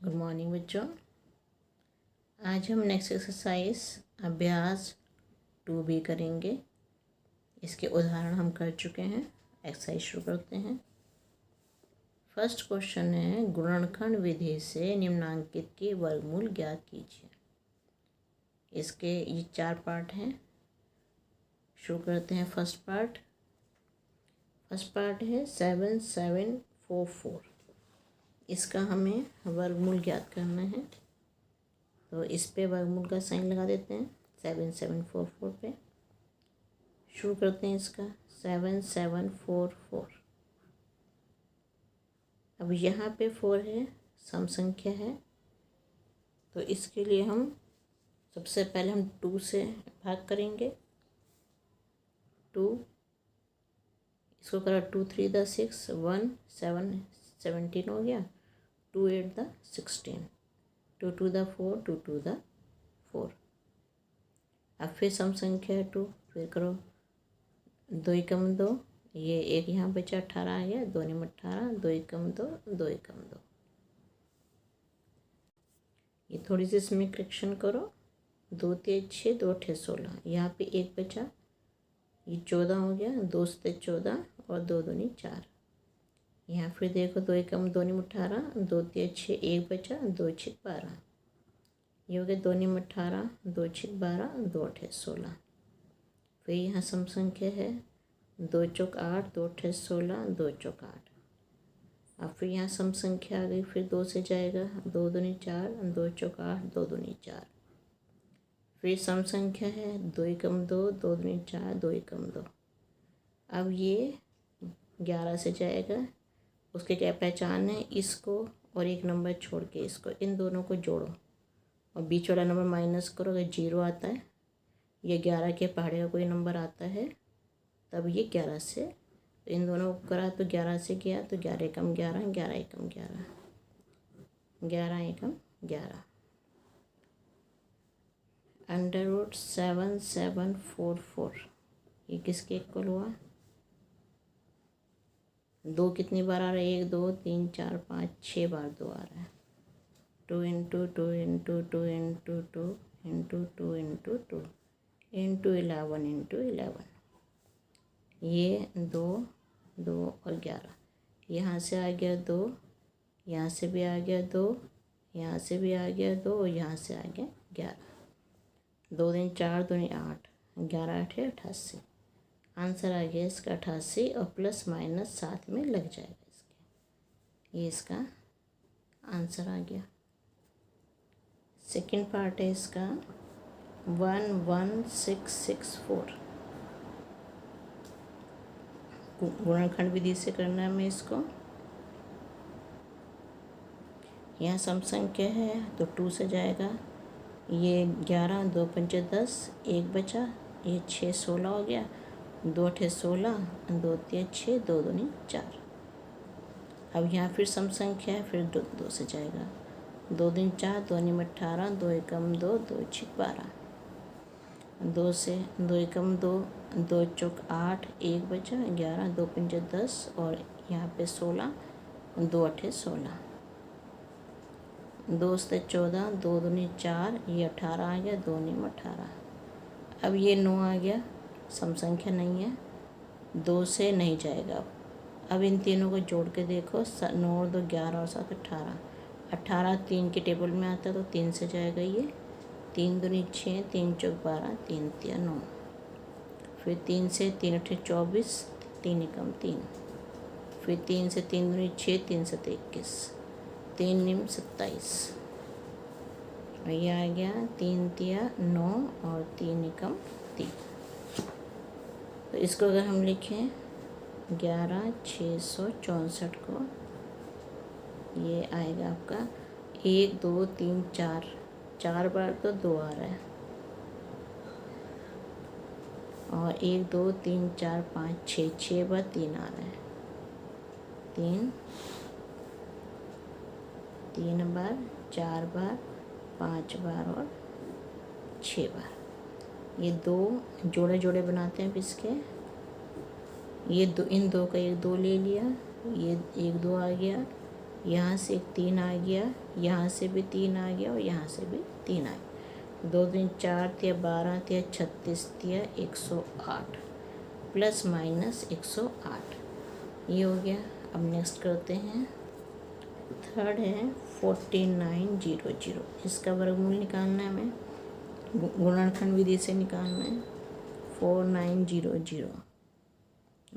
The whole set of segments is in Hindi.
गुड मॉर्निंग बच्चों। आज हम नेक्स्ट एक्सरसाइज अभ्यास 2B करेंगे। इसके उदाहरण हम कर चुके हैं। एक्सरसाइज शुरू करते हैं। फर्स्ट क्वेश्चन है, गुणनखंड विधि से निम्नांकित के वर्गमूल ज्ञात कीजिए। इसके ये 4 पार्ट हैं। शुरू करते हैं। फर्स्ट पार्ट है 7744। इसका हमें वर्गमूल ज्ञात करना है, तो इस पे वर्गमूल का साइन लगा देते हैं 7744 पे। शुरू करते हैं इसका 7744। अब यहाँ पे 4 है, सम संख्या है, तो इसके लिए हम सबसे पहले हम 2 से भाग करेंगे। 2 इसको करा 2 3 द 6 1 7 17 हो गया। 2 8 द 16 2 2 द 4 2 2 द 4। अब फिर सम संख्या है 2, फिर करो 2 एकम 2, ये एक यहाँ बचा 18 आ गया। 2 निम 18, 2 एकम 2 2 एकम 2। ये थोड़ी सी इसमें करेक्शन करो। 2 3 6 2 8 16, यहाँ पे एक बचा, ये 14 हो गया। 2 से 14 और 2 दूनी 4। यहाँ फिर देखो 2 एकम 2 निम 18, 2 3 6 एक बचा, 2 6 12। ये हो गया 2 निम 18, 2 6 12, 2 8 16। फिर यहाँ सम संख्या है 2 चौक 8, 2 8 16, 2 चौक 8। अब फिर यहाँ सम संख्या आ गई, फिर 2 से जाएगा, 2 दूनी 4, 2 चौक 8, 2 दूनी 4। फिर सम संख्या है 2 एकम 2, 2 दूनी 4, 2 एकम 2। अब ये 11 से जाएगा, उसके क्या पहचान है, इसको और एक नंबर छोड़ के इसको, इन दोनों को जोड़ो और बीच वाला नंबर माइनस करो। अगर 0 आता है या 11 के पहाड़े का कोई नंबर आता है तब ये 11 से, इन दोनों को करा तो 11 से गया, तो 11 एकम 11, 11 एकम 11, 11 एकम 11। अंडरवुड 7744 ये किसके इक्वल हुआ? 2 कितनी बार आ रहा है? 1 2 3 4 5 6 बार 2 आ रहा है। 2 into 2 into 2 into 2 into 2 into 2 into 11 into 11। ये 2 2 और 11। यहाँ से आ गया 2, यहाँ से भी आ गया 2, यहाँ से भी आ गया 2 और यहाँ से आ गया 11। 2 दिन 4 दूनी 8, 11 8 88। आंसर आ गया इसका 88 और प्लस माइनस साथ में लग जाएगा इसके। ये इसका आंसर आ गया। सेकंड पार्ट है इसका 11664। गुणनखंड विधि से करना है हमें इसको। यहाँ सम संख्या है तो 2 से जाएगा, ये 11 2 5 10 एक बचा, ये 6 16 हो गया। 2 8 16, 2 3 6, 2 दूनी 4। अब यहाँ फिर सम संख्या है, फिर 2 से जाएगा। 2 दिन 4, 2 निम 18, 2 एकम 2, 2 6 12। 2 से 2 एकम 2, 2 चौक 8 एक बचा, 11 2 5 10 और यहाँ पे 16, 2 8 16। 2 से 14, 2 दूनी 4, ये 18 आ गया। 2 निम 18। अब ये 9 आ गया, सम संख्या नहीं है, 2 से नहीं जाएगा। अब इन तीनों को जोड़ के देखो, 9 और 2 11 और 7 18। 18 3 के टेबल में आता है तो 3 से जाएगा ये। 3 दूनी 6, 3 चौक 12, 3 3 9। फिर 3 से 3 8 24, 3 एकम 3। फिर 3 से 3 दूनी 6, 3 से 21, 3 निम 27। ये आ गया 3 3 9 और 3 एकम 3। तो इसको अगर हम लिखें 11664 को, ये आएगा आपका 1 2 3 4, 4 बार तो 2 आ रहा है, और 1 2 3 4 5 6, 6 बार 3 आ रहा है। 3 बार, 4 बार, 5 बार और 6 बार। ये 2 जोड़े जोड़े बनाते हैं इसके। ये 2, इन 2 का 1 2 ले लिया, ये 1 2 आ गया, यहाँ से एक 3 आ गया, यहाँ से भी 3 आ गया और यहाँ से भी 3 आ गया। 2 दूनी 4 तिया 12 तिया 36 तिया 108 प्लस माइनस 108, ये हो गया। अब नेक्स्ट करते हैं, थर्ड है 4900, इसका वर्गमूल निकालना है हमें, गुणनखंड विधि से निकालना है। 4900,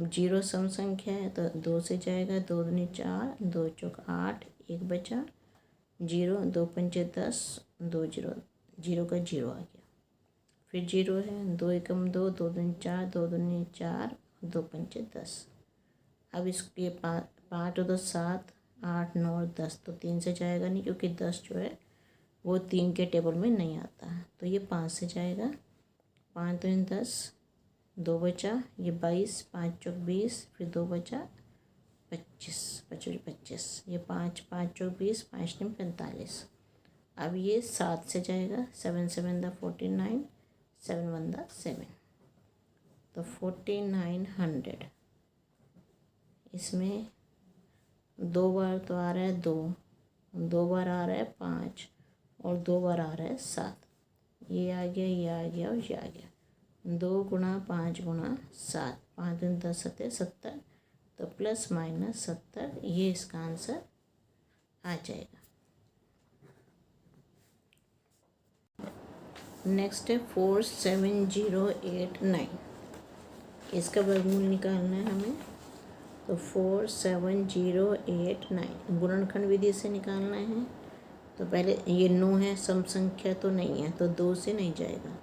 जीरो सम संख्या है तो 2 से जाएगा, 2 दूनी 4, 2 चौक 8, 1 बचा, 0, 2 पंचे 10, 2 जीरो, जीरो का जीरो आ गया। फिर जीरो है, 2 एकम 2, 2 दूनी 4, 2 दूनी 4, 2 पंचे 10। अब इसके 5 और 2 7, 8 9 और 10, तो 3 से जाएगा नहीं क्योंकि 10 जो है वो 3 के टेबल में नहीं आता है, तो ये 5 से जाएगा। 5 दूनी 10, 2 बचा, ये 22, 5 चौक 20, फिर 2 बचा 25, 25, ये 5 5 चौक 20, 5 नीम 45। अब ये 7 से जाएगा, 7 7 दा 49, 7 1 दा 7, तो 4900। इसमें 2 बार तो आ रहा है 2, 2 बार आ रहा है 5 और 2 बार आ रहा है 7, ये आ गया, ये आ गया और ये आ गया। 2 गुणा 5 गुणा 7, 5 दूनी 10 सत्ते 70, तो प्लस माइनस 70, ये इसका आंसर आ जाएगा। नेक्स्ट है 47089, इसका वर्गमूल निकालना है हमें, तो 47089 गुणनखंड विधि से निकालना है। तो पहले ये 9 है, सम संख्या तो नहीं है तो 2 से नहीं जाएगा,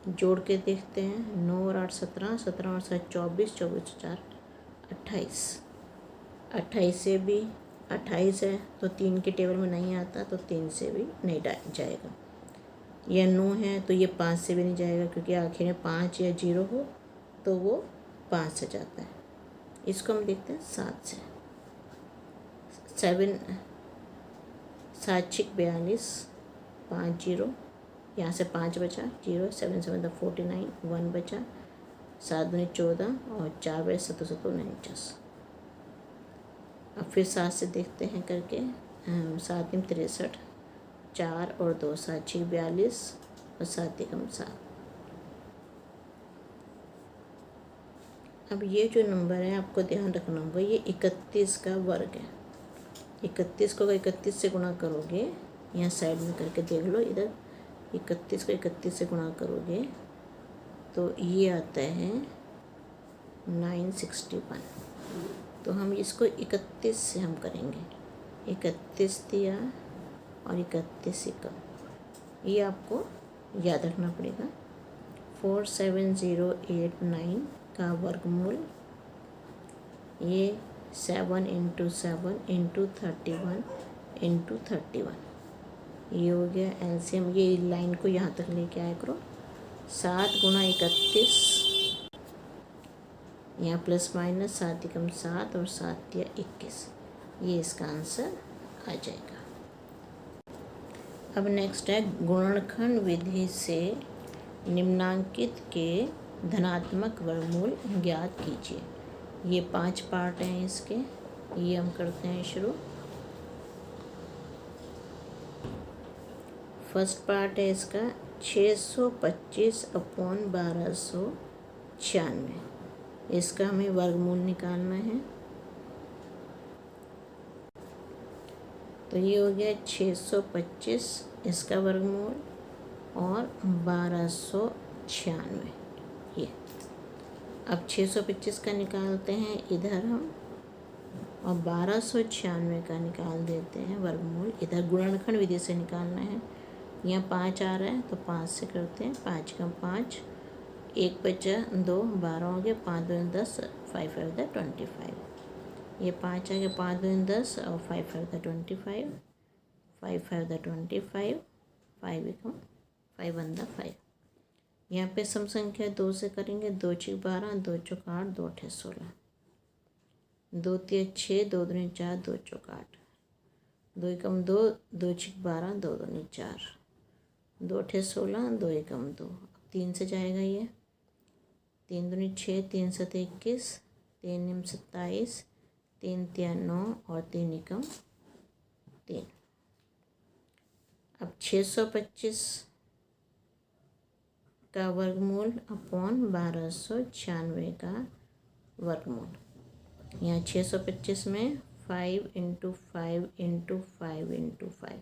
जोड़ के देखते हैं। 9 और 8 17, 17 और 7 24, 24 4 28, 28 से भी 28 है तो 3 के टेबल में नहीं आता, तो 3 से भी नहीं जाएगा। यह 9 है तो ये 5 से भी नहीं जाएगा क्योंकि आखिर में 5 या 0 हो तो वो 5 से जाता है। इसको हम देखते हैं 7 से। 7 7 6 42, 5 0, यहाँ से 5 बचा, 0, 7 7 49, 1 बचा, 7 दूनी 14 और 4 बजे 7 7 49। अब फिर 7 से देखते हैं करके, 7 नीम 63, 4 और 2 7 6 42 और 7 एकम 7। अब ये जो नंबर है आपको ध्यान रखना होगा, ये 31 का वर्ग है। 31 को 31 से गुणा करोगे, यहाँ साइड में करके देख लो, इधर 31 को 31 से गुणा करोगे तो ये आता है 961। तो हम इसको 31 से हम करेंगे, 31 दिया और 31 एकम, ये आपको याद रखना पड़ेगा। 47089 का वर्गमूल, ये 7 × 7 × 31 × 31, ये हो गया एलसीएम। ये लाइन को यहाँ तक लेके आया करो। 7 गुणा 31, यहाँ प्लस माइनस 7 एकम 7 और 7 या 21, ये इसका आंसर आ जाएगा। अब नेक्स्ट है गुणनखंड विधि से निम्नांकित के धनात्मक वर्गमूल ज्ञात कीजिए। ये 5 पार्ट हैं इसके, ये हम करते हैं शुरू। फर्स्ट पार्ट है इसका 625/1296, इसका हमें वर्गमूल निकालना है। तो ये हो गया 625, इसका वर्गमूल और 1296, ये। अब 625 का निकालते हैं इधर हम, और 1296 का निकाल देते हैं वर्गमूल इधर। गुणनखंड विधि से निकालना है। यहाँ 5 आ रहा है तो 5 से करते हैं, 5 का 5, 1 बचा, 2 12 हो गया, 5 2 10, 5 5 25, ये 5 आ गया, 5 2 10 और 5 5 25, 5 5 25, 5 एकम 5 1 5। यहाँ पे सम संख्या 2 से करेंगे, 2 6 12, 2 चौक 8, 2 8 16, 2 3 6, 2 दूनी 4, 2 चौक 8, 2 एकम 2, 2 6 12, 2 दूनी 4, 2 8 16, 2 एकम 2। 3 से जाएगा ये, 3 दूनी 6, 3 7 21, 3 निम 27, 3 3 9 और 3 एकम 3। अब 625 का वर्गमूल अपॉन 1296 का वर्गमूल। यहाँ 625 में 5 इंटू 5 इंटू 5 इंटू 5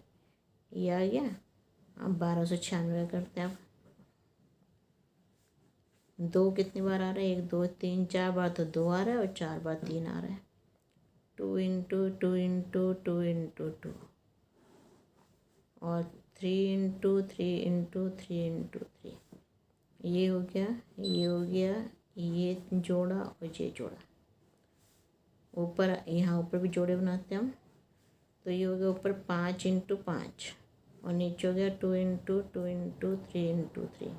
ये आ गया। अब 1296 करते हैं। अब 2 कितनी बार आ रहा है? 1 2 3 4 बार तो 2 आ रहा है और 4 बार 3 आ रहा है। 2 इंटू 2 इंटू 2 इंटू 2 और 3 इंटू 3 इंटू 3 इंटू 3 ये हो गया, ये हो गया, ये जोड़ा और ये जोड़ा। ऊपर यहाँ ऊपर भी जोड़े बनाते हैं हम, तो ये हो गया ऊपर 5 इंटू 5 और नीचे हो गया 2 इंटू 2 इंटू 3 इंटू 3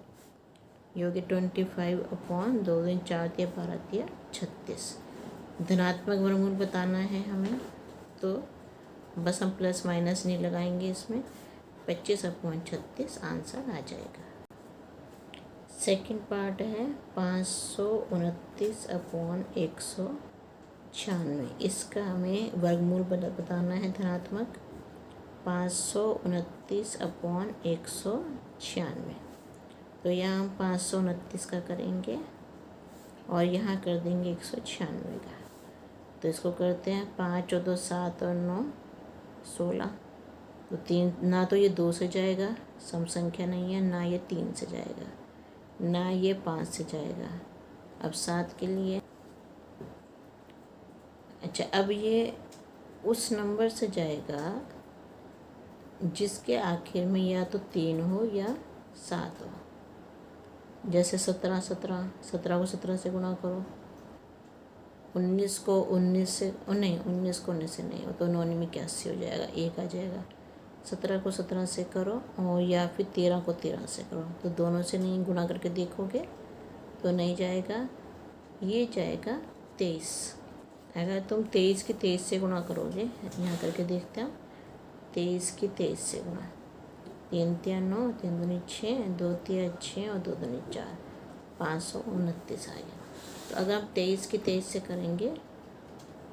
ये हो गया 25 अपॉन 2 दिन 4 दिया 12 दिया 36। धनात्मक वर्गमूल बताना है हमें, तो बस हम प्लस माइनस नहीं लगाएंगे इसमें। 25 अपॉन 36 आंसर आ जाएगा। सेकंड पार्ट है 529 अपॉन 196। इसका हमें वर्गमूल बताना है धनात्मक। 529 अपॉन 196, तो यहाँ हम 529 का करेंगे और यहाँ कर देंगे 196 का। तो इसको करते हैं 5 और 2 7 और 9 16। तो 3 ना तो ये 2 से जाएगा, सम संख्या नहीं है, ना ये 3 से जाएगा, ना ये 5 से जाएगा। अब 7 के लिए, अच्छा अब ये उस नंबर से जाएगा जिसके आखिर में या तो 3 हो या 7 हो। जैसे 17 17 17 को 17 से गुणा करो, 19 को 19 से, नहीं 19 को 19 से नहीं, तो 9 में 81 हो जाएगा, 1 आ जाएगा। 17 को 17 से करो और या फिर 13 को 13 से करो, तो दोनों से नहीं गुणा करके देखोगे तो नहीं जाएगा, ये जाएगा 23। अगर तुम 23 की 23 से गुणा करोगे, यहाँ करके देखते हैं, 23 की 23 से गुणा, 3 3 9 3 दूनी 6 2 3 6 और 2 दूनी 4, 529 आ गया। तो अगर हम 23 की 23 से करेंगे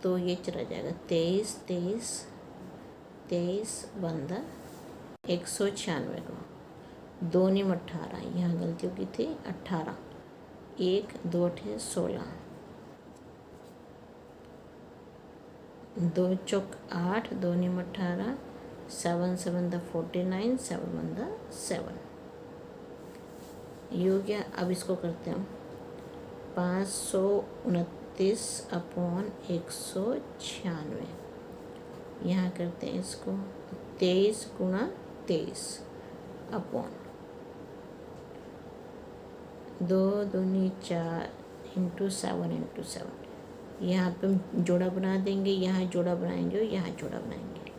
तो ये चला जाएगा 23 23 23 बंदा 196 को 2 निम 18, यहाँ गलती हो गई थी 18, 1 2 8 16, 2 चौक 8 2 निम 18, 7 7 द 49 7 1 द 7 ये हो गया। अब इसको करते हैं हम 529 अपॉन 196, यहाँ करते हैं इसको 23 गुणा 23 अपॉन 2 दूनी 4 इंटू 7 इंटू 7। यहाँ पे हम जोड़ा बना देंगे, यहाँ जोड़ा बनाएंगे और यहाँ जोड़ा बनाएंगे,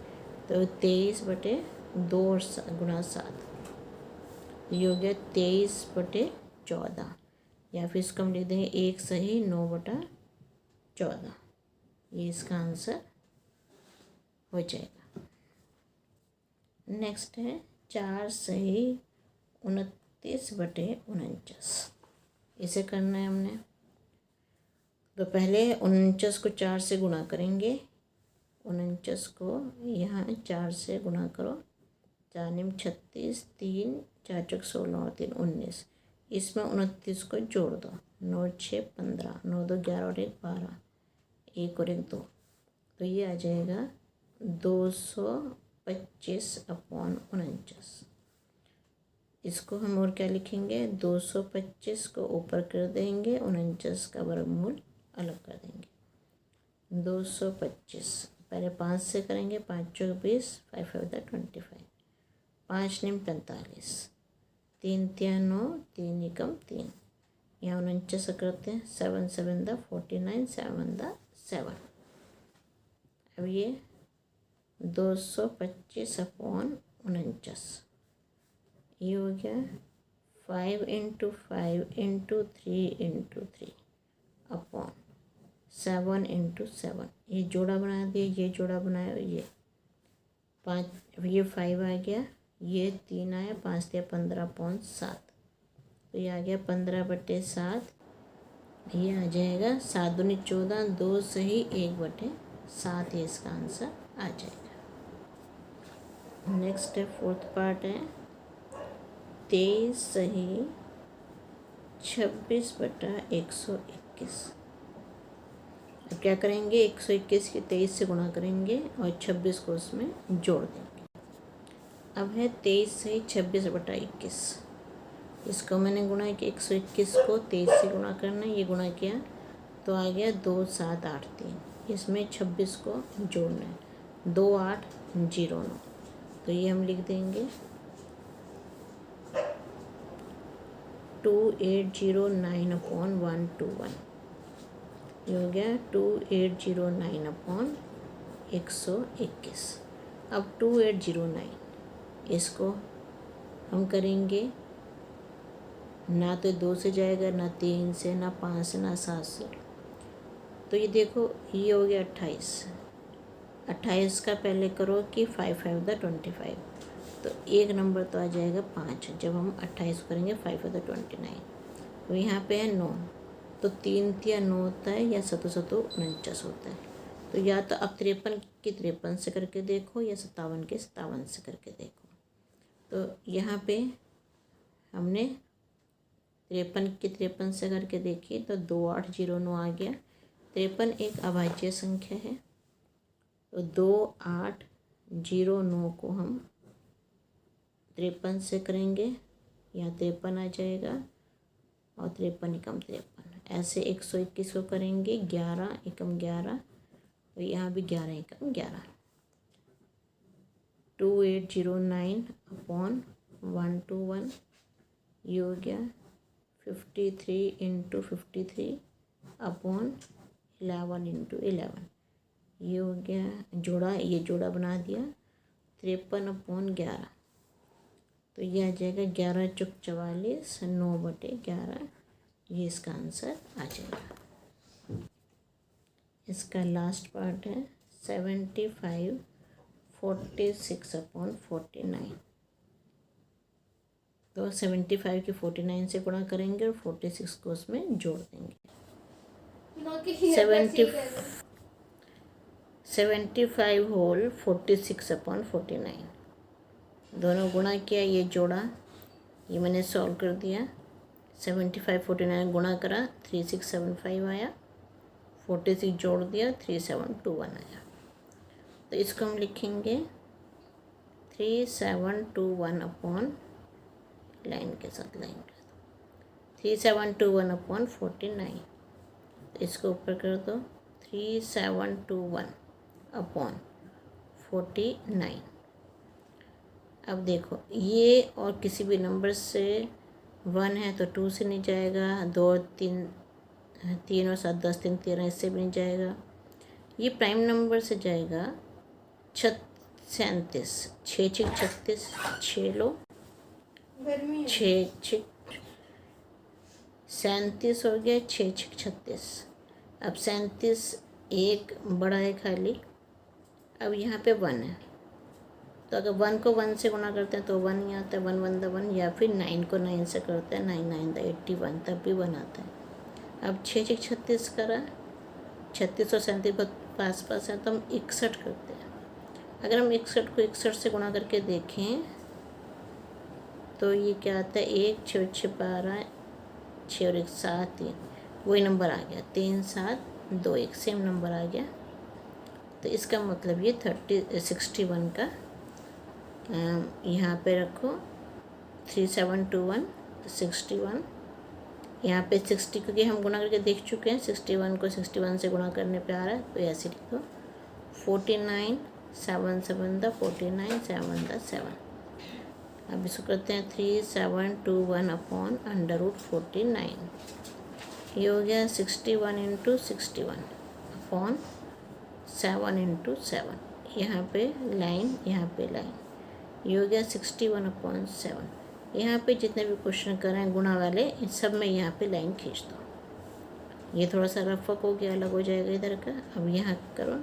तो 23 बटे 2 गुणा 7 ये हो गया 23 बटे 14, या फिर इसको हम लिख देंगे 1 सही 9 बटा 14। ये इसका आंसर हो जाएगा। नेक्स्ट है 4 सही 29 बटे 49। इसे करना है हमने, तो पहले 49 को 4 से गुणा करेंगे। 49 को यहाँ 4 से गुणा करो, 4 निम 36, 3 4 चौक 16 और 3 19। इसमें 29 को जोड़ दो, 9 6 15, 9 2 11 और 1 12, 1 और 1 2, तो ये आ जाएगा 225 अपॉन 49। इसको हम और क्या लिखेंगे, 225 को ऊपर कर देंगे, 49 का वर्गमूल अलग कर देंगे। 225 पहले 5 से करेंगे, 5 चौक 20, 5 5 25, 5 निम 45, 3 3 9, 3 एकम 3, यहाँ 49 करते हैं, 7 7 द 49, 7 द 7। अब ये 225 अपॉन 49 ये हो गया 5 into 5 into 3 into 3 upon 7 into 7। ये जोड़ा बना दिया, ये जोड़ा बनाया, ये 5, ये 5 आ गया, ये 3 आया, 5 दिया 15 अपॉन 7, तो ये आ गया 15 बटे 7। ये आ जाएगा 7 दूनी 14, 2 सही 1 बटे 7, ये इसका आंसर आ जाएगा। नेक्स्ट है फोर्थ पार्ट है 23 सही 26/121। अब क्या करेंगे, 121 के 23 से गुणा करेंगे और 26 को उसमें जोड़ देंगे। अब है 23 सही 26/21। इसको मैंने गुणा किया, 121 को 23 से गुणा करना, ये गुणा किया तो आ गया 2783। इसमें 26 को जोड़ना है 2809, तो ये हम लिख देंगे 2809/121। ये हो गया 2809/121। अब 2809 इसको हम करेंगे, ना तो 2 से जाएगा, ना 3 से, ना 5 से, ना 7 से। तो ये देखो ये हो गया 28। 28 का पहले करो कि 5 5 × 25, तो एक नंबर तो आ जाएगा 5 जब हम 28 करेंगे 5 × 29। तो यहाँ पे है 9, तो 3 × 9 होता है या 7 7 49 होता है। तो या तो अब 53 की 53 से करके देखो या 57 के 57 से करके देखो। तो यहाँ पे हमने 53 की 53 से करके देखी तो 2809 आ गया। 53 एक अभाज्य संख्या है, तो 2809 को हम 53 से करेंगे, यहाँ 53 आ जाएगा और 53 एकम 53। ऐसे 121 को करेंगे 11 एकम 11, और यहाँ भी 11 एकम 11। 2809/121 ये हो गया 53 × 53/11 × 11। ये हो गया जोड़ा, ये जोड़ा बना दिया 53/11। तो ये आ जाएगा 11 × 44 9/11। ये इसका आंसर आ जाएगा। इसका लास्ट पार्ट है 75 46/49। तो 75 की 49 से गुणा करेंगे और 46 को उसमें जोड़ देंगे। 75 होल 46/49 दोनों गुणा किया, ये जोड़ा, ये मैंने सॉल्व कर दिया। 75 49 गुणा करा 3675 आया, 46 जोड़ दिया 3721 आया। तो इसको हम लिखेंगे 3721 लाइन के साथ, लाइन के साथ 3721/49। तो इसको ऊपर कर दो 3721/49। अब देखो ये और किसी भी नंबर से 1 है तो 2 से नहीं जाएगा, 2 3 3 और 7 10 3 13 इससे भी नहीं जाएगा। ये प्राइम नंबर से जाएगा 37 6 6 36 6 लो 6 6 37 हो गया 6 6 36। अब 37 एक बड़ा है खाली, अब यहाँ पे 1 है, तो अगर 1 को 1 से गुणा करते हैं तो 1 ही आता है, 1 1 द 1, या फिर 9 को 9 से करते हैं 9 9 द 81, तब भी 1 आता है। अब 6 6 36 करा, 36 और 37 बहुत पास पास है तो हम 61 करते हैं। अगर हम 61 को 61 से गुणा करके देखें तो ये क्या आता है, 1 6 6 12 6 और 1 7 3, वही नंबर आ गया 3 7 2 1, सेम नंबर आ गया। तो इसका मतलब ये 61 का यहाँ पे रखो 3721 61, यहाँ पे 60 क्योंकि हम गुणा करके देख चुके हैं, 61 को 61 से गुणा करने पे आ रहा है, तो ऐसे लिखो 49 7 7 द 49 7 द 7। अब इसको करते हैं 3721/√49। ये हो गया 61 × 61/7 × 7। यहाँ पे लाइन, यहाँ पे लाइन, ये हो गया 61/7। यहाँ पे जितने भी क्वेश्चन कर रहे हैं गुणा वाले, इन सब में यहाँ पे लाइन खींच दो। ये थोड़ा सा रफक हो गया, अलग हो जाएगा इधर का। अब यहाँ करो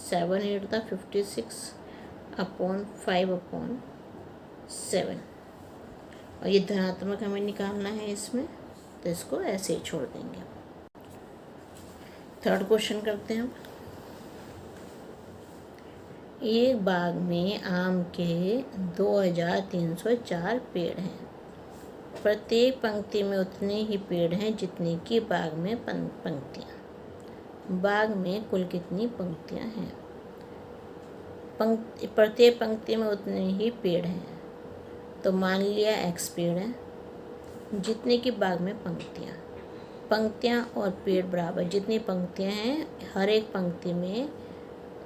7 8 द 56/5/7, और ये धनात्मक हमें निकालना है इसमें, तो इसको ऐसे ही छोड़ देंगे। थर्ड क्वेश्चन करते हैं हम। एक बाग में आम के 2304 पेड़ हैं। प्रत्येक पंक्ति में उतने ही पेड़ हैं जितनी कि बाग में पंक्तियाँ। बाग में कुल कितनी पंक्तियाँ हैं? प्रत्येक पंक्ति में उतने ही पेड़ हैं, तो मान लिया x पेड़ है, जितने कि बाग में पंक्तियाँ और पेड़ बराबर। जितनी पंक्तियाँ हैं हर एक पंक्ति में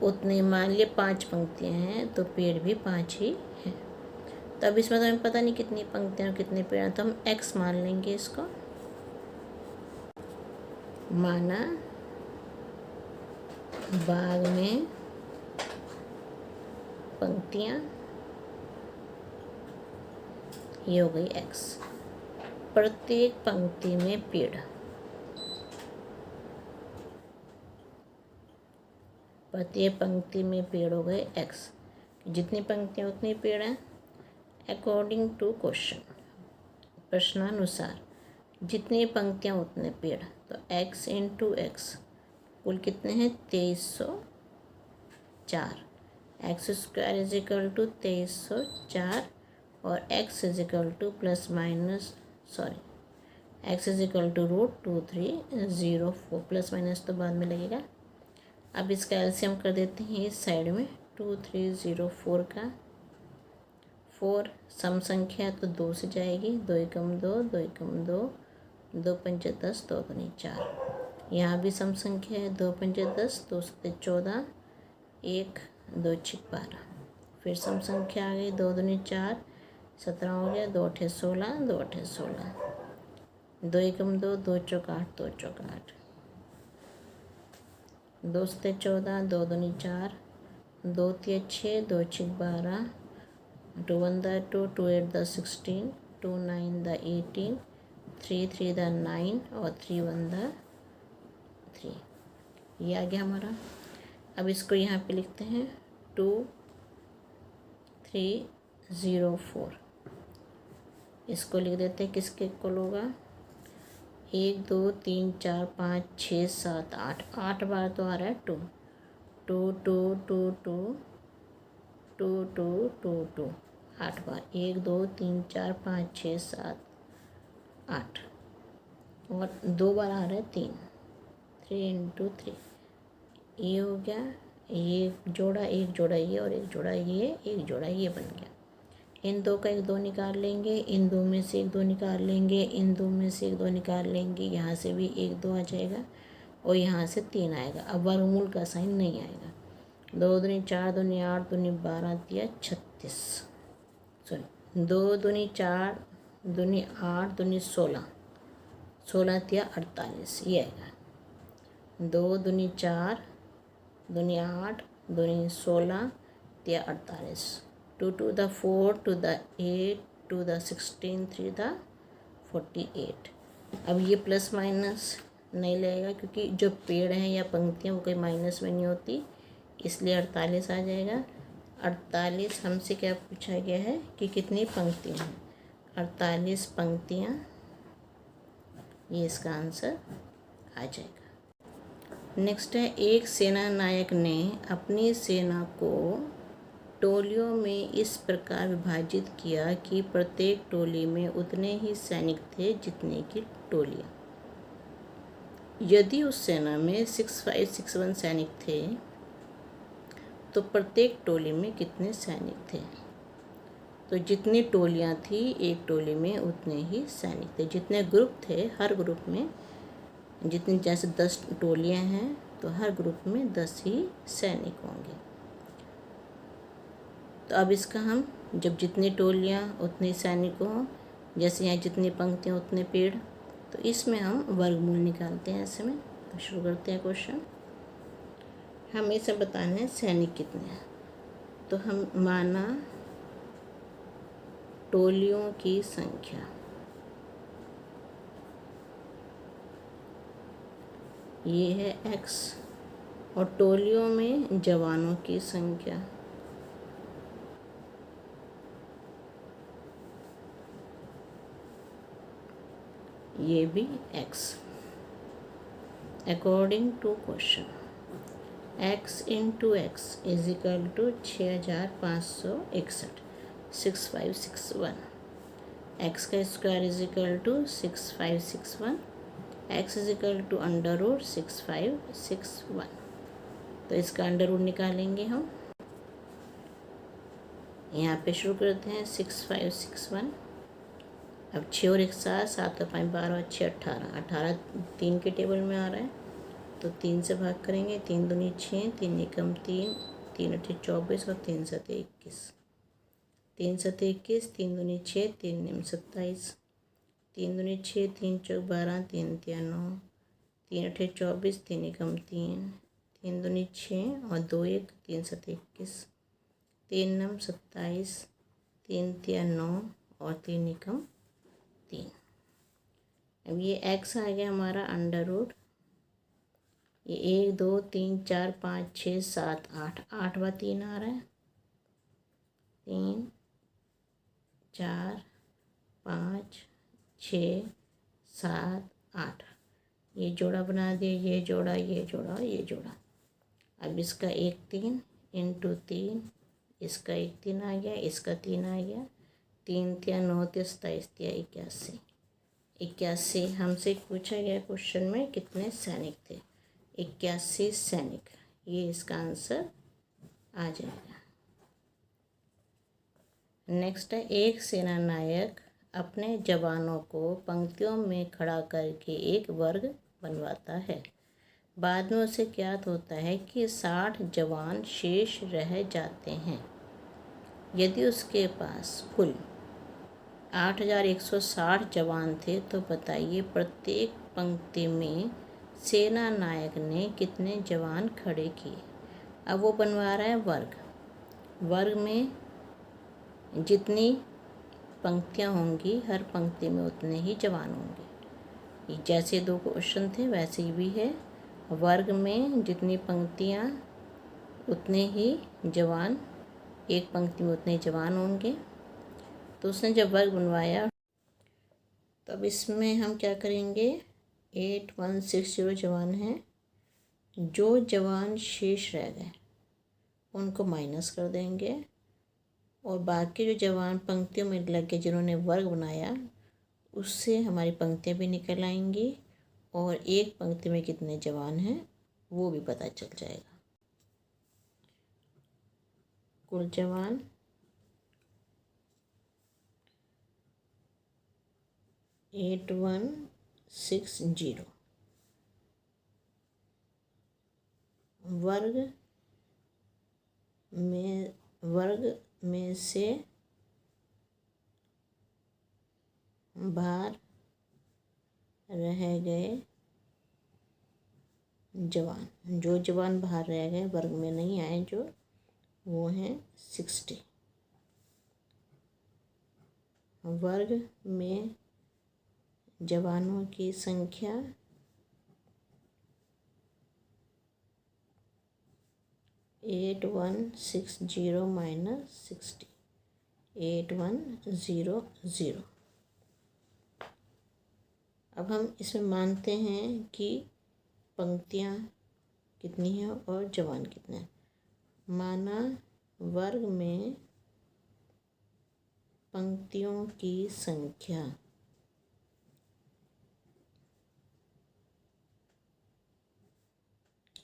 उतने, मान लिया 5 पंक्तियाँ हैं तो पेड़ भी 5 ही हैं। तो अब इसमें तो हमें पता नहीं कितनी पंक्तियाँ और कितने पेड़ हैं, तो हम x मान लेंगे इसको। माना बाग में पंक्तियाँ, ये हो गई x। प्रत्येक पंक्ति में पेड़, प्रत्येक पंक्ति में पेड़ हो गए x। जितनी पंक्तियाँ उतनी पेड़ हैं। अकॉर्डिंग टू क्वेश्चन, प्रश्नानुसार जितनी पंक्तियाँ उतने पेड़, तो x इंटू एक्स कुल कितने हैं? 2304। X square is equal to 2304 और x is equal to x is equal to √2304। Plus minus तो बाद में लगेगा। अब इसका एलसीएम कर देते हैं इस साइड में। 2304 का 4 सम संख्या तो 2 से जाएगी, 2 एकम 2, 2 एकम 2, 2 पंचे 10, 2 दूनी 4। यहाँ भी सम संख्या है, 2 पंचे 10, 2 सत्ते 14, 1 2 छिक 12। फिर सम संख्या आ गई, 2 दूनी 4, 17 हो गया, 2 अठे 16, 2 अठे 16, 2 एकम 2, 2 चौक 8, 2 चौक 8, 2 सत्ते 14, 2 दूनी 4, 2 तिया 6, 2 छिक 12, 2 1 दा 2, 2 8 दा 16, 2 9 दा 18, 3 3 दा 9 और 3 1 दा 3। ये आ गया हमारा। अब इसको यहाँ पे लिखते हैं 2304। इसको लिख देते हैं, किसके इक्वल होगा? 1 2 3 4 5 6 7 8, 8 बार तो आ रहा है 2 2 2 2 2 2 2 2 2, 8 बार। 1 2 3 4 5 6 7 8 और 2 बार आ रहा है 3, 3 इंटू 3। ये हो गया, ये जोड़ा, एक जोड़ा ये और एक जोड़ा ये, एक जोड़ा ये बन गया। इन दो का एक 2 निकाल लेंगे, इन दो में से एक 2 निकाल लेंगे, इन दो में से एक 2 निकाल लेंगे। यहाँ से भी एक 2 आ जाएगा और यहाँ से 3 आएगा। अब वर्गमूल का साइन नहीं आएगा। 2 दूनी 4, 2 दूनी 8, 2 दूनी 12 दिया 36, सॉरी 2 दूनी 4, 2 दूनी 8, 2 दूनी 16, 16 दिया 48, ये आएगा। 2 दूनी 4, 2 दूनी 8, 2 दूनी 16 दिया 48। 2 to the 4 to the 8 to the 16 3 the 48। अब ये प्लस माइनस नहीं लगेगा क्योंकि जो पेड़ हैं या पंक्तियाँ वो कोई माइनस में नहीं होती, इसलिए 48 आ जाएगा। 48 हमसे क्या पूछा गया है कि कितनी पंक्तियाँ हैं? 48 पंक्तियाँ, ये इसका आंसर आ जाएगा। नेक्स्ट है, एक सेना नायक ने अपनी सेना को टोलियों में इस प्रकार विभाजित किया कि प्रत्येक टोली में उतने ही सैनिक थे जितने की टोलियाँ। यदि उस सेना में 6561 सैनिक थे तो प्रत्येक टोली में कितने सैनिक थे? तो जितनी टोलियाँ थी एक टोली में उतने ही सैनिक थे। जितने ग्रुप थे हर ग्रुप में, जितनी, जैसे 10 टोलियाँ हैं तो हर ग्रुप में 10 ही सैनिक होंगे। तो अब इसका हम, जब जितनी टोलियाँ उतने सैनिक हों, जैसे यहाँ जितनी पंक्तियाँ उतने पेड़, तो इसमें हम वर्गमूल निकालते हैं ऐसे में। तो शुरू करते हैं क्वेश्चन। हमें इसे बताना है सैनिक कितने हैं। तो हम माना टोलियों की संख्या, ये है x, और टोलियों में जवानों की संख्या, ये भी x। According to question, X into x is equal to 6561 6561। X का square is equal to 6561। X is equal to under root 6561। तो इसका अंडर रूट निकालेंगे हम। यहाँ पे शुरू करते हैं 6561। अब 6 और 1 7, 7 और 5 12, 6 18, 18 3 के टेबल में आ रहा है तो 3 से भाग करेंगे। 3 दूनी 6, 3 एकम 3, 3 अठे 24 और 3 सते 21। 3 सते 21, 3 दूनी 6, 3 निम 27, 3 दूनी 6, 3 चौक 12, 3 तिया 9, 3 अठे 24, 3 एकम 3, 3 दूनी 6 और 2 1, 3 सते 21, 3 नम 27, 3 तिया 9 और 3 एकम 3। अब ये एक्स आ गया हमारा अंडर रूट। ये 1 2 3 4 5 6 7 8, 8वां 3 आ रहा है। 3 4 5 6 7 8, ये जोड़ा बना दिए, ये जोड़ा, ये जोड़ा, ये जोड़ा। अब इसका 1 3 इंटू 3, इसका 1 3 आ गया, इसका 3 आ गया। 3 तिया 9 तिया 27 तिया 81। 81 हमसे पूछा गया क्वेश्चन में कितने सैनिक थे। 81 सैनिक, ये इसका आंसर आ जाएगा। नेक्स्ट है, एक सेना नायक अपने जवानों को पंक्तियों में खड़ा करके एक वर्ग बनवाता है। बाद में उसे ज्ञात होता है कि 60 जवान शेष रह जाते हैं। यदि उसके पास कुल 8160 जवान थे तो बताइए प्रत्येक पंक्ति में सेना नायक ने कितने जवान खड़े किए। अब वो बनवा रहा है वर्ग। वर्ग में जितनी पंक्तियाँ होंगी हर पंक्ति में उतने ही जवान होंगे। जैसे 2 क्वेश्चन थे वैसे ही भी है। वर्ग में जितनी पंक्तियाँ उतने ही जवान, एक पंक्ति में उतने जवान होंगे। तो उसने जब वर्ग बनवाया तो अब इसमें हम क्या करेंगे, 8160 जवान हैं। जो जवान शेष रह गए उनको माइनस कर देंगे और बाकी जो जवान पंक्तियों में लग के जिन्होंने वर्ग बनाया उससे हमारी पंक्तियाँ भी निकल आएंगी और एक पंक्ति में कितने जवान हैं वो भी पता चल जाएगा। कुल जवान 8160। वर्ग में से बाहर रह गए जवान, जो जवान बाहर रह गए वर्ग में नहीं आए जो, वो हैं 60। वर्ग में जवानों की संख्या 8160 माइनस 60, 8100। अब हम इसमें मानते हैं कि पंक्तियाँ कितनी हैं और जवान कितने हैं। माना वर्ग में पंक्तियों की संख्या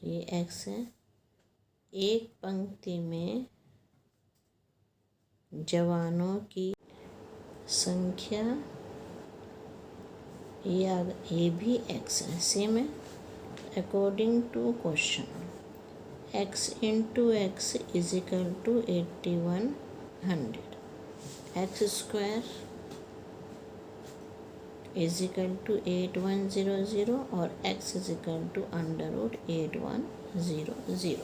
ये x है। एक पंक्ति में जवानों की संख्या ये भी x है, सेम है। According to question x into x is equal to 8100। X square is equal to 8100 और x is equal to under root 8100।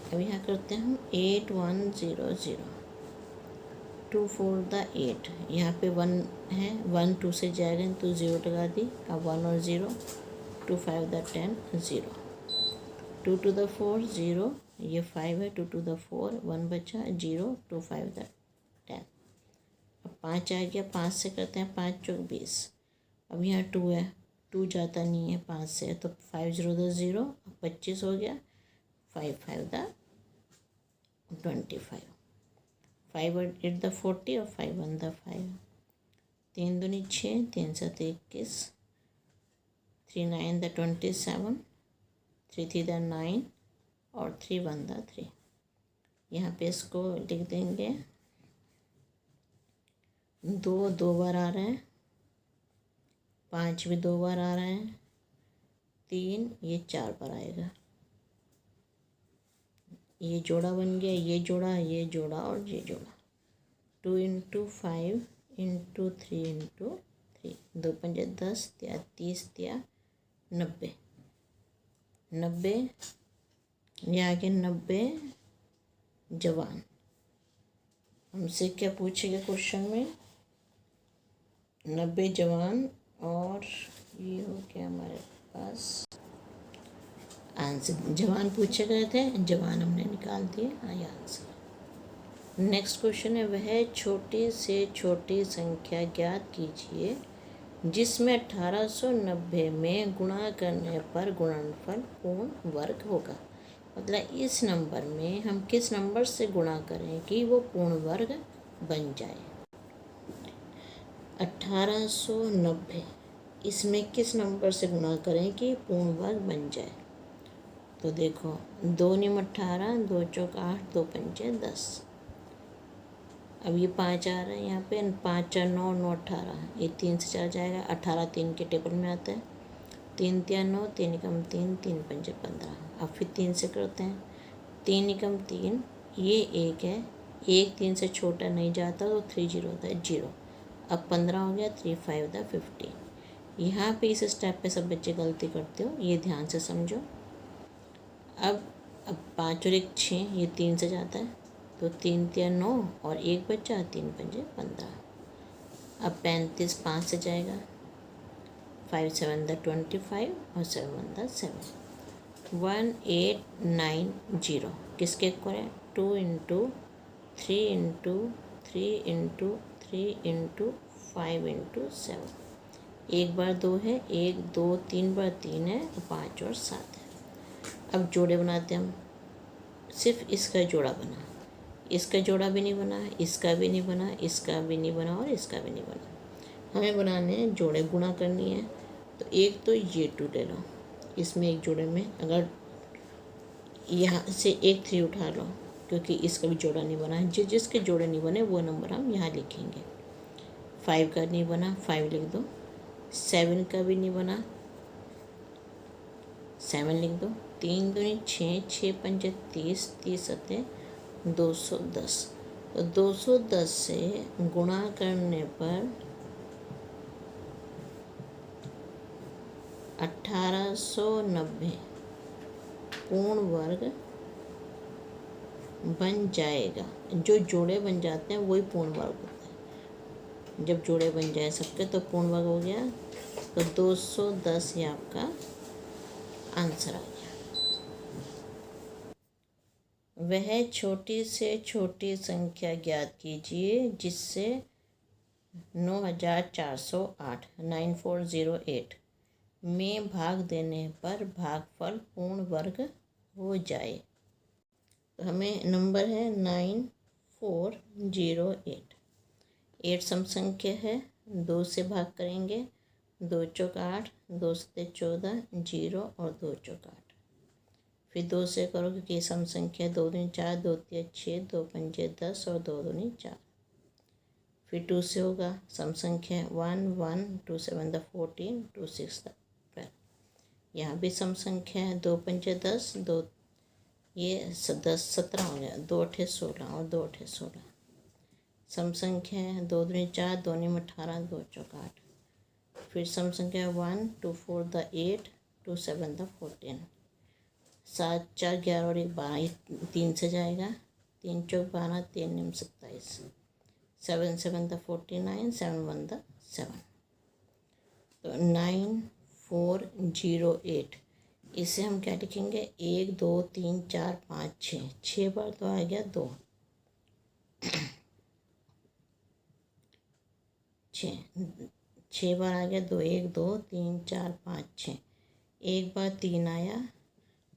अब यहाँ करते हैं हम 8100। 2 4 द 8, यहाँ पे 1 है, 1 2 से जाएगा तो 0 लगा दी। अब 1 और 0, 2 5 द 10 0, 2 to the 4 0, ये 5 है, 2 to the 4 1 बचा 0, 2 5 द 10। अब 5 आ गया, 5 से करते हैं 5 चौक 20। अब यहाँ 2 है, 2 जाता नहीं है 5 से तो 5 0 10 0, 25 हो गया। 5 5 द 25, 5 8 द 40 और 5 1 द 5, 3 दूनी 6, 3 7 21, 3 9 द 27, 3 3 द 9 और 3 1 द 3। यहाँ पे इसको लिख देंगे, 2 2 बार आ रहा है, 5 भी 2 बार आ रहा है, 3 ये 4 बार आएगा। ये जोड़ा बन गया, ये जोड़ा और ये जोड़ा। 2 × 5 × 3 × 3, 2 पंजे 10, 30, 90, 90 ये आगे 90 जवान। हमसे क्या पूछेगा क्वेश्चन में, 90 जवान, और ये हो गया हमारे पास आंसर। जवान पूछे गए थे, जवान हमने निकाल दिए, हाँ ये आंसर। नेक्स्ट क्वेश्चन है, वह छोटी से छोटी संख्या ज्ञात कीजिए जिसमें 1890 में गुणा करने पर गुणनफल पूर्ण वर्ग होगा। मतलब इस नंबर में हम किस नंबर से गुणा करें कि वो पूर्ण वर्ग बन जाए। 1890 इसमें किस नंबर से गुणा करें कि पूर्ण वर्ग बन जाए। तो देखो, 2 × 18, 2 चौक 8, 2 पंजे 10। अब ये 5 आ रहा है यहाँ पे, 5 4 9, 9 18, ये 3 से चला जाएगा, 18 3 के टेबल में आता है, 3 3 9, 3 × 3, 3 पंजे 15। अब फिर 3 से करते हैं, 3 × 3 ये 1 है, 1 3 से छोटा नहीं जाता तो 3 0 होता है 0। अब 15 हो गया, 3 5 द 50। यहाँ पे इस स्टेप पे सब बच्चे गलती करते हो, ये ध्यान से समझो। अब 5 और 1 6, ये 3 से जाता है तो 3 3 9 और 1 बचा, 3 पंजे 15। अब 35 5 से जाएगा, 5 7 द 25 और 7 1 द 7। 1 8 9 0 किसके इक्वल है, 2 × 3 × 3 × 3 × 5 × 7। एक बार 2 है, 1 2 3 बार 3 है, 5 और 7 है। अब जोड़े बनाते हैं हम, सिर्फ इसका जोड़ा बना, इसका जोड़ा भी नहीं बना, इसका भी नहीं बना, इसका भी नहीं बना और इसका भी नहीं बना। हमें बनाने हैं जोड़े, गुणा करनी है। तो एक तो ये 2 ले लो, इसमें एक जोड़े में अगर यहाँ से एक 3 उठा लो, क्योंकि इसका भी जोड़ा नहीं बना है। जिसके जोड़े नहीं बने वो नंबर हम यहाँ लिखेंगे। 5 का नहीं बना, 5 लिख दो। 7 का भी नहीं बना, 7 लिख दो। 3 दूनी 6, 6 पंजे 30, 30 सत्ते 210। तो 210 से गुणा करने पर 1890 पूर्ण वर्ग बन जाएगा। जो जोड़े बन जाते हैं वही पूर्ण वर्ग होता है। जब जोड़े बन जाए सबके तो पूर्ण वर्ग हो गया। तो 210 ये आपका आंसर आ गया। वह छोटी से छोटी संख्या ज्ञात कीजिए जिससे 9408 9408 में भाग देने पर भागफल पूर्ण वर्ग हो जाए। तो हमें नंबर है 9408। 8 सम संख्या है, 2 से भाग करेंगे, 2 चौक 8, 2 सत्ते 14, 0 और 2 चौक 8। फिर 2 से करो क्योंकि सम संख्या 2 दूनी 4, 2 तिया 6, 2 पंजे 10 और 2 दूनी 4। फिर 2 से होगा, सम संख्या 1 1, 2 7 द 14, 2 6 द 12। यहाँ भी सम संख्या है, 2 पंजे 10, 2 ये 10 17 हो गया, 2 8 16 और 2 8 16। सम संख्या है 2 दूनी 4, 2 नीम 18, 2 चौक 8। फिर सम संख्या 1 2 4 द 8, 2 7 द 14। 7 4 11 और 1 12, 3 से जाएगा, 3 चौक 12, 3 नीम 27, 7 7 द 49, 7 1 द 7। तो 9408 इसे हम क्या लिखेंगे, 1 2 3 4 5 6, 6 बार तो आ गया 2, 6 बार आ गया 2, 1 2 3 4 5 6। एक बार 3 आया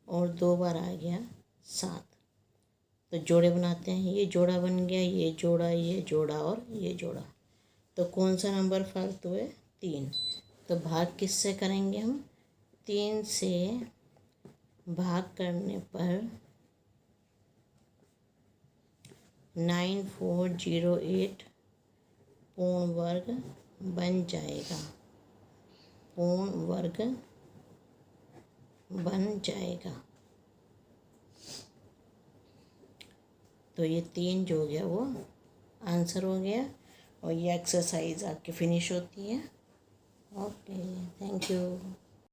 और 2 बार आ गया 7। तो जोड़े बनाते हैं, ये जोड़ा बन गया, ये जोड़ा, ये जोड़ा और ये जोड़ा। तो कौन सा नंबर फालतू है? 3। तो भाग किससे करेंगे हम? 3 से भाग करने पर 9408 पूर्ण वर्ग बन जाएगा, पूर्ण वर्ग बन जाएगा। तो ये 3 जो हो गया वो आंसर हो गया, और ये एक्सरसाइज आपकी फिनिश होती है। Okay, thank you.